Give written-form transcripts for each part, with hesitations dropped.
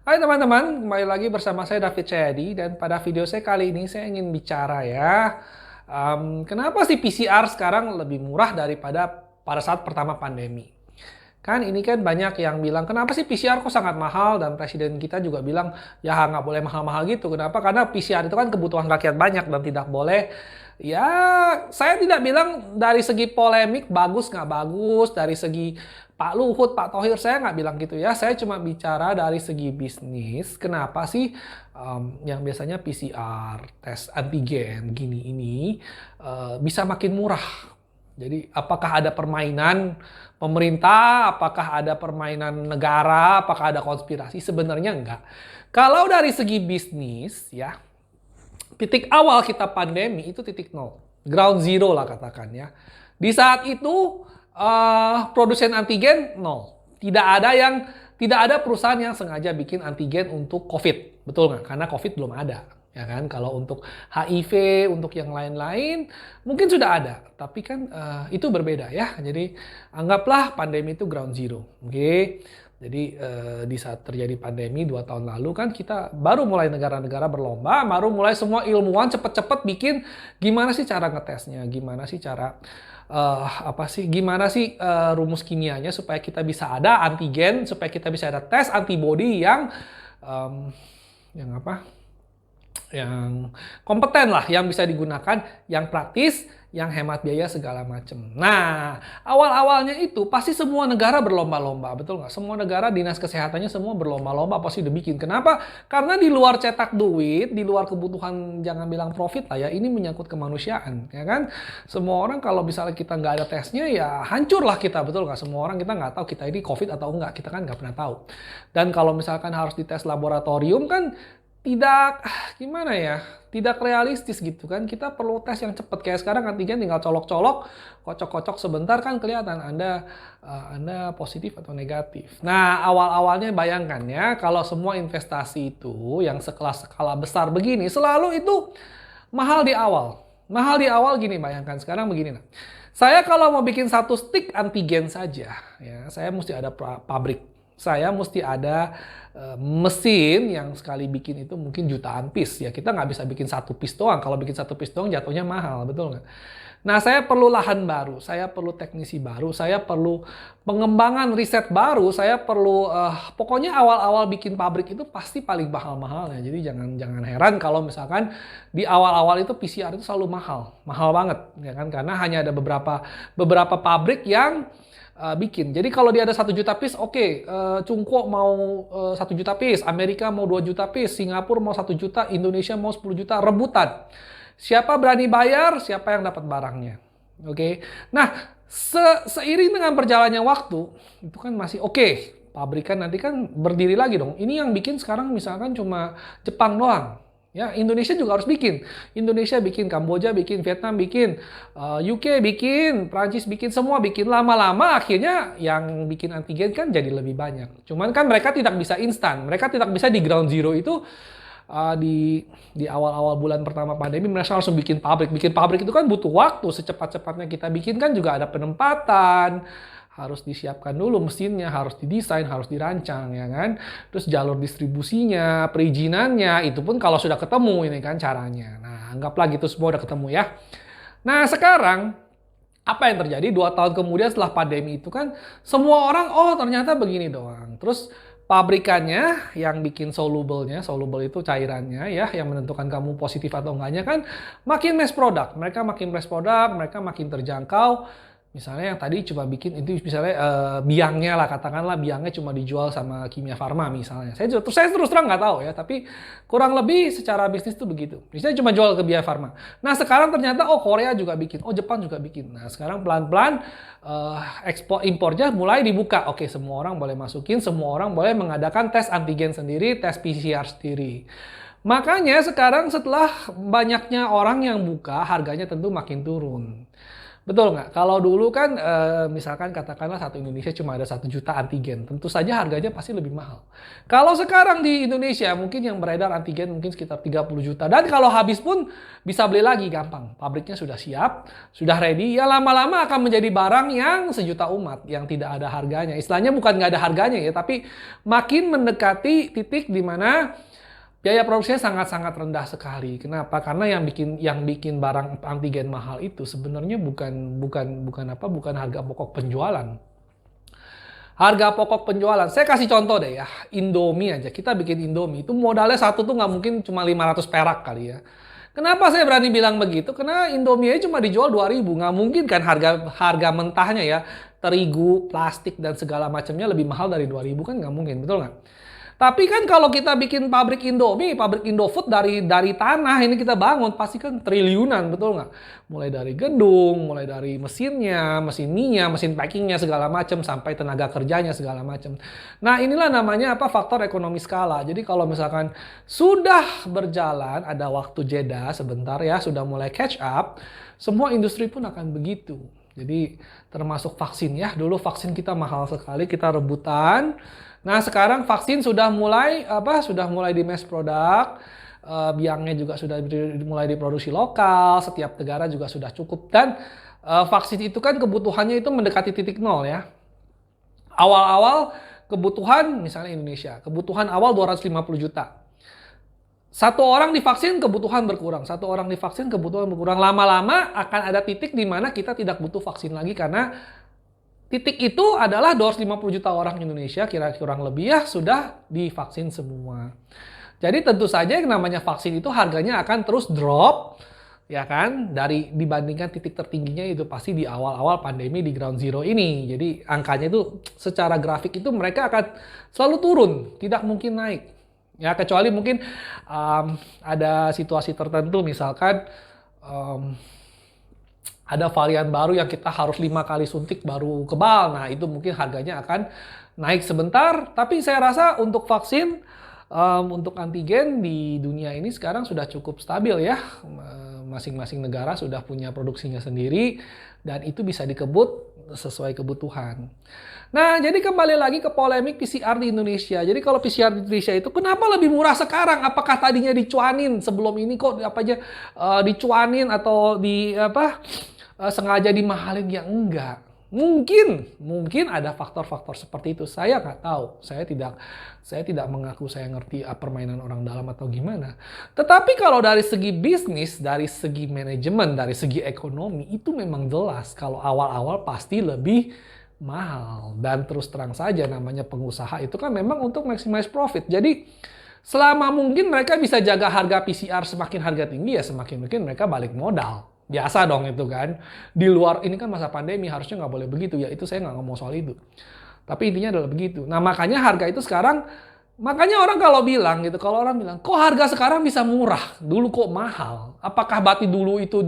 Hai teman-teman, kembali lagi bersama saya David Cahyadi dan pada video saya kali ini saya ingin bicara ya, kenapa sih PCR sekarang lebih murah daripada pada saat pertama pandemi? Kan ini kan banyak yang bilang, kenapa sih PCR kok sangat mahal? Dan presiden kita juga bilang, ya nggak boleh mahal-mahal gitu. Kenapa? Karena PCR itu kan kebutuhan rakyat banyak dan tidak boleh. Ya, saya tidak bilang dari segi polemik bagus nggak bagus, dari segi Pak Luhut, Pak Thohir, saya nggak bilang gitu ya. Saya cuma bicara dari segi bisnis. Kenapa sih yang biasanya PCR, tes antigen, gini ini bisa makin murah? Jadi apakah ada permainan pemerintah, apakah ada permainan negara, apakah ada konspirasi? Sebenarnya enggak. Kalau dari segi bisnis ya, titik awal kita pandemi itu titik nol. Ground zero lah katakan ya. Di saat itu produsen antigen nol. Tidak ada perusahaan yang sengaja bikin antigen untuk COVID. Betul nggak? Karena COVID belum ada. Ya kan, kalau untuk HIV, untuk yang lain-lain mungkin sudah ada, tapi kan itu berbeda ya. Jadi anggaplah pandemi itu ground zero, oke? Jadi di saat terjadi pandemi 2 tahun lalu kan kita baru mulai negara-negara berlomba, baru mulai semua ilmuwan cepet-cepet bikin gimana sih cara ngetesnya, gimana sih cara gimana sih rumus kimianya supaya kita bisa ada antigen, supaya kita bisa ada tes antibody um, yang yang kompeten lah, yang bisa digunakan, yang praktis, yang hemat biaya segala macam. Nah, awal-awalnya itu pasti semua negara berlomba-lomba, betul nggak? Semua negara dinas kesehatannya semua berlomba-lomba pasti udah bikin. Kenapa? Karena di luar cetak duit, di luar kebutuhan, jangan bilang profit lah ya, ini menyangkut kemanusiaan, ya kan? Semua orang kalau misalnya kita nggak ada tesnya, ya hancurlah kita, betul nggak? Semua orang kita nggak tahu kita ini COVID atau enggak, kita kan nggak pernah tahu. Dan kalau misalkan harus dites laboratorium kan tidak gimana ya, tidak realistis gitu kan. Kita perlu tes yang cepat kayak sekarang antigen tinggal colok-colok, kocok-kocok sebentar kan kelihatan Anda positif atau negatif. Nah, awal-awalnya bayangkan ya, kalau semua investasi itu yang sekelas skala besar begini selalu itu mahal di awal. Mahal di awal gini, bayangkan sekarang begini. Nah. Saya kalau mau bikin satu stick antigen saja, ya, saya mesti ada pabrik. Saya mesti ada mesin yang sekali bikin itu mungkin jutaan piece. Ya kita nggak bisa bikin satu piece doang. Kalau bikin satu piece doang jatuhnya mahal, betul nggak? Nah saya perlu lahan baru, saya perlu teknisi baru, saya perlu pengembangan riset baru, saya perlu pokoknya awal-awal bikin pabrik itu pasti paling mahal-mahalnya. Jadi jangan heran kalau misalkan di awal-awal itu PCR itu selalu mahal, mahal banget, ya kan? Karena hanya ada beberapa pabrik yang bikin. Jadi kalau dia ada 1 juta piece, oke, Cungko mau 1 juta piece, Amerika mau 2 juta piece, Singapura mau 1 juta, Indonesia mau 10 juta, rebutan. Siapa berani bayar, siapa yang dapat barangnya. Oke. Nah, seiring dengan berjalannya waktu, itu kan masih oke. Pabrikan nanti kan berdiri lagi dong. Ini yang bikin sekarang misalkan cuma Jepang doang. Ya, Indonesia juga harus bikin. Indonesia bikin, Kamboja bikin, Vietnam bikin, UK bikin, Prancis bikin, semua bikin. Lama-lama akhirnya yang bikin antigen kan jadi lebih banyak. Cuman kan mereka tidak bisa instan. Mereka tidak bisa di ground zero itu di awal-awal bulan pertama pandemi mereka langsung bikin pabrik. Bikin pabrik itu kan butuh waktu. Secepat-cepatnya kita bikin kan juga ada penempatan, harus disiapkan dulu mesinnya, harus didesain, harus dirancang, ya kan? Terus jalur distribusinya, perizinannya, itu pun kalau sudah ketemu ini kan caranya. Nah, anggaplah gitu semua udah ketemu ya. Nah, sekarang apa yang terjadi 2 tahun kemudian setelah pandemi itu kan semua orang, oh ternyata begini doang. Terus pabrikannya yang bikin soluble-nya, soluble itu cairannya ya, yang menentukan kamu positif atau enggaknya kan makin mass product. Mereka makin mass product, mereka makin terjangkau. Misalnya yang tadi cuma bikin itu misalnya biangnya lah, katakanlah biangnya cuma dijual sama Kimia Farma misalnya. Saya terus terang nggak tahu ya, tapi kurang lebih secara bisnis tuh begitu. Misalnya cuma jual ke Kimia Farma. Nah sekarang ternyata oh Korea juga bikin, oh Jepang juga bikin. Nah sekarang pelan-pelan ekspor impornya mulai dibuka. Oke semua orang boleh masukin, semua orang boleh mengadakan tes antigen sendiri, tes PCR sendiri. Makanya sekarang setelah banyaknya orang yang buka, harganya tentu makin turun. Betul nggak? Kalau dulu kan misalkan katakanlah satu Indonesia cuma ada 1 juta antigen, tentu saja harganya pasti lebih mahal. Kalau sekarang di Indonesia mungkin yang beredar antigen mungkin sekitar 30 juta. Dan kalau habis pun bisa beli lagi gampang. Pabriknya sudah siap, sudah ready. Ya lama-lama akan menjadi barang yang sejuta umat yang tidak ada harganya. Istilahnya bukan nggak ada harganya ya, tapi makin mendekati titik di mana biaya produksinya sangat-sangat rendah sekali. Kenapa? Karena yang bikin barang antigen mahal itu sebenarnya bukan harga pokok penjualan. Harga pokok penjualan, saya kasih contoh deh ya, Indomie aja. Kita bikin Indomie, itu modalnya satu tuh nggak mungkin cuma 500 perak kali ya. Kenapa saya berani bilang begitu? Karena Indomie aja cuma dijual 2.000, nggak mungkin kan harga mentahnya ya, terigu, plastik, dan segala macamnya lebih mahal dari 2.000 kan nggak mungkin, betul nggak? Tapi kan kalau kita bikin pabrik Indomie, pabrik Indofood dari tanah ini kita bangun, pasti kan triliunan, betul nggak? Mulai dari gedung, mulai dari mesinnya, mesin mie-nya, mesin packingnya segala macam, sampai tenaga kerjanya segala macam. Nah inilah namanya apa, faktor ekonomi skala. Jadi kalau misalkan sudah berjalan, ada waktu jeda sebentar ya, sudah mulai catch up, semua industri pun akan begitu. Jadi termasuk vaksin ya, dulu vaksin kita mahal sekali, kita rebutan. Nah sekarang vaksin sudah mulai di mass product, biangnya juga sudah mulai diproduksi lokal, setiap negara juga sudah cukup, dan vaksin itu kan kebutuhannya itu mendekati titik nol ya. Awal-awal kebutuhan misalnya Indonesia, kebutuhan awal 250 juta. Satu orang divaksin kebutuhan berkurang, satu orang divaksin kebutuhan berkurang. Lama-lama akan ada titik di mana kita tidak butuh vaksin lagi karena titik itu adalah 250 juta orang Indonesia kira-kira kurang lebih ya sudah divaksin semua. Jadi tentu saja yang namanya vaksin itu harganya akan terus drop ya kan, dari dibandingkan titik tertingginya itu pasti di awal-awal pandemi di ground zero ini. Jadi angkanya itu secara grafik itu mereka akan selalu turun, tidak mungkin naik. Ya kecuali mungkin ada situasi tertentu misalkan ada varian baru yang kita harus 5 kali suntik baru kebal. Nah itu mungkin harganya akan naik sebentar. Tapi saya rasa untuk vaksin, untuk antigen di dunia ini sekarang sudah cukup stabil ya. Masing-masing negara sudah punya produksinya sendiri. Dan itu bisa dikebut sesuai kebutuhan. Nah jadi kembali lagi ke polemik PCR di Indonesia. Jadi kalau PCR di Indonesia itu kenapa lebih murah sekarang? Apakah tadinya dicuanin sebelum ini kok dicuanin atau sengaja dimahalin? Ya enggak. Mungkin ada faktor-faktor seperti itu. Saya nggak tahu. Saya tidak mengaku saya ngerti permainan orang dalam atau gimana. Tetapi kalau dari segi bisnis, dari segi manajemen, dari segi ekonomi, itu memang jelas kalau awal-awal pasti lebih mahal. Dan terus terang saja namanya pengusaha itu kan memang untuk maximize profit. Jadi selama mungkin mereka bisa jaga harga PCR semakin harga tinggi ya semakin mungkin mereka balik modal. Biasa dong itu kan. Di luar ini kan masa pandemi harusnya nggak boleh begitu ya. Itu saya nggak ngomong soal itu. Tapi intinya adalah begitu. Nah makanya harga itu sekarang, makanya orang kalau bilang gitu, kalau orang bilang kok harga sekarang bisa murah, dulu kok mahal. Apakah berarti dulu itu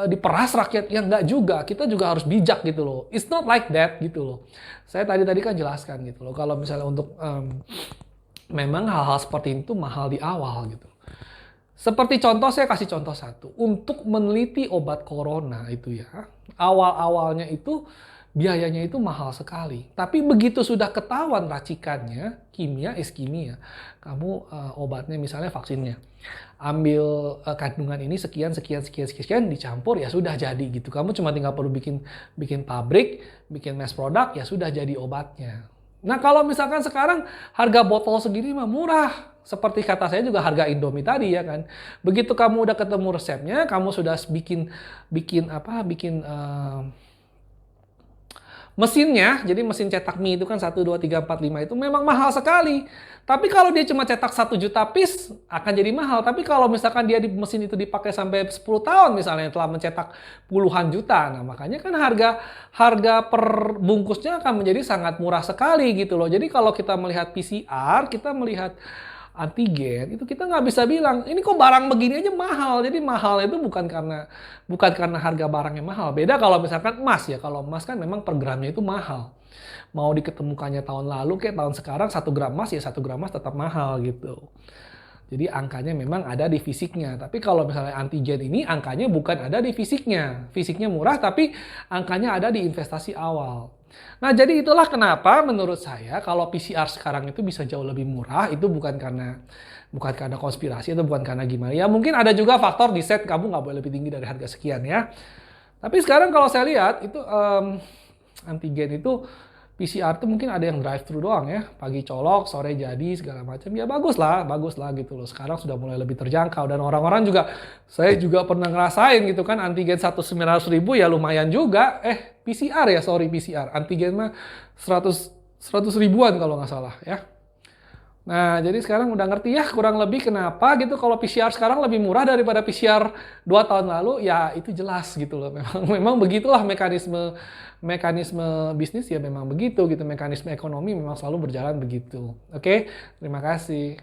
diperas rakyat? Ya nggak juga. Kita juga harus bijak gitu loh. It's not like that gitu loh. Saya tadi kan jelaskan gitu loh. Kalau misalnya untuk memang hal-hal seperti itu mahal di awal gitu. Seperti contoh, saya kasih contoh satu. Untuk meneliti obat corona itu ya, awal-awalnya itu biayanya itu mahal sekali. Tapi begitu sudah ketahuan racikannya, kimia is kimia. Kamu obatnya misalnya vaksinnya, ambil kandungan ini sekian, dicampur ya sudah jadi gitu. Kamu cuma tinggal perlu bikin pabrik, bikin mass product, ya sudah jadi obatnya. Nah kalau misalkan sekarang harga botol segini mah murah. Seperti kata saya juga harga Indomie tadi ya kan. Begitu kamu udah ketemu resepnya, kamu sudah bikin mesinnya. Jadi mesin cetak mie itu kan 1, 2, 3, 4, 5 itu memang mahal sekali. Tapi kalau dia cuma cetak 1 juta piece akan jadi mahal. Tapi kalau misalkan dia di mesin itu dipakai sampai 10 tahun misalnya telah mencetak puluhan juta. Nah makanya kan harga per bungkusnya akan menjadi sangat murah sekali gitu loh. Jadi kalau kita melihat PCR, kita melihat antigen, itu kita nggak bisa bilang ini kok barang begini aja mahal. Jadi mahal itu bukan karena harga barangnya mahal. Beda kalau misalkan emas ya. Kalau emas kan memang per gramnya itu mahal. Mau diketemukannya tahun lalu kayak tahun sekarang 1 gram emas ya 1 gram emas tetap mahal gitu. Jadi angkanya memang ada di fisiknya. Tapi kalau misalnya antigen ini angkanya bukan ada di fisiknya. Fisiknya murah tapi angkanya ada di investasi awal. Nah, jadi itulah kenapa menurut saya kalau PCR sekarang itu bisa jauh lebih murah itu bukan karena konspirasi atau bukan karena gimana. Ya mungkin ada juga faktor di set kamu nggak boleh lebih tinggi dari harga sekian ya. Tapi sekarang kalau saya lihat itu antigen itu PCR tuh mungkin ada yang drive thru doang ya. Pagi colok, sore jadi segala macam. Ya bagus lah gitu loh. Sekarang sudah mulai lebih terjangkau dan orang-orang juga saya juga pernah ngerasain gitu kan antigen 1.900.000 ya lumayan juga. PCR ya, sorry PCR. Antigen mah 100 ribuan kalau nggak salah ya. Nah, jadi sekarang udah ngerti ya kurang lebih kenapa gitu kalau PCR sekarang lebih murah daripada PCR 2 tahun lalu, ya itu jelas gitu loh. Memang begitulah mekanisme bisnis ya memang begitu gitu. Mekanisme ekonomi memang selalu berjalan begitu. Oke, terima kasih.